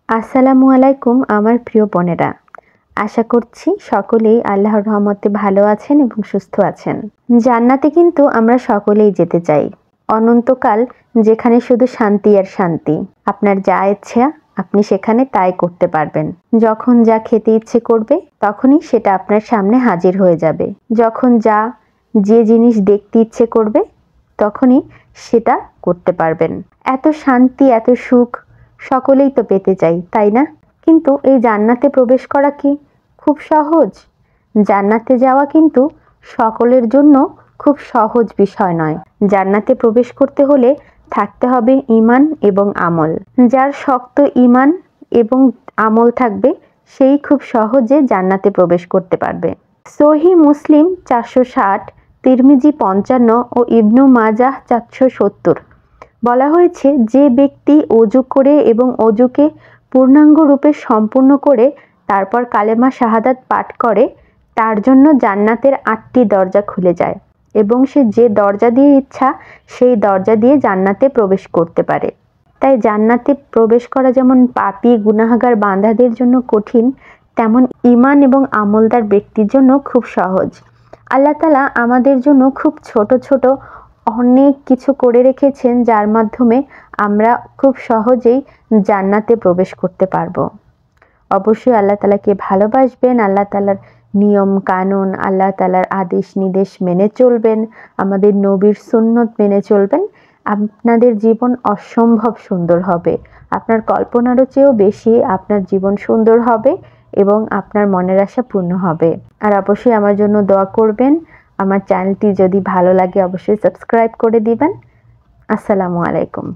আসসালামু আলাইকুম আমার প্রিয় বোনেরা, আশা করছি সকলেই আল্লাহর রহমতে ভালো আছেন এবং সুস্থ আছেন। জান্নাতে কিন্তু আমরা সকলেই যেতে চাই, অনন্তকাল, যেখানে শুধু শান্তি আর শান্তি। আপনার যা ইচ্ছা আপনি সেখানে তাই করতে পারবেন। যখন যা খেতে ইচ্ছে করবে তখনই সেটা আপনার সামনে হাজির হয়ে যাবে। যখন যে জিনিস দেখতে ইচ্ছে করবে তখনই সেটা করতে পারবেন। এত শান্তি, এত সুখ সকলেই তো পেতে চাই, তাই না? কিন্তু এই জান্নাতে প্রবেশ করা কি খুব সহজ? জান্নাতে যাওয়া কিন্তু সকলের জন্য খুব সহজ বিষয় নয়। জান্নাতে প্রবেশ করতে হলে থাকতে হবে ঈমান এবং আমল। যার শক্ত ঈমান এবং আমল থাকবে সেই খুব সহজে জান্নাতে প্রবেশ করতে পারবে। সহিহ মুসলিম 460, তিরমিজি 55 ও ইবনু মাজাহ 470 বলা হয়েছে, যে ব্যক্তি অজু করে এবং অজুকে পূর্ণাঙ্গ রূপে সম্পূর্ণ করে তারপর কালেমা শাহাদাত পাঠ করে, তার জন্য জান্নাতের 8টি দরজা খুলে যায় এবং সে যে দরজা দিয়ে ইচ্ছা সেই দরজা দিয়ে জান্নাতে প্রবেশ করতে পারে। তাই জান্নাতে প্রবেশ করা যেমন পাপী গুনাহগার বান্দাদের জন্য কঠিন, তেমন ঈমান এবং আমলদার ব্যক্তির জন্য খুব সহজ। আল্লাহ তাআলা আমাদের জন্য খুব ছোট ছোট অনেক কিছু করে রেখেছেন, যার মাধ্যমে আমরা খুব সহজেই জান্নাতে প্রবেশ করতে পারবো। অবশ্যই আল্লাহ তাআলাকে ভালোবাসবেন, আল্লাহ তাআলার নিয়ম কানুন, আল্লাহ তাআলার আদেশ নির্দেশ মেনে চলবেন, আমাদের নবীর সুন্নত মেনে চলবেন। আপনাদের জীবন অসম্ভব সুন্দর হবে, আপনার কল্পনারও চেয়েও বেশি আপনার জীবন সুন্দর হবে এবং আপনার মনের আশা পূর্ণ হবে। আর অবশ্যই আমার জন্য দোয়া করবেন। আমার চ্যানেলটি যদি ভালো লাগে অবশ্যই সাবস্ক্রাইব করে দিবেন। আসসালামু আলাইকুম।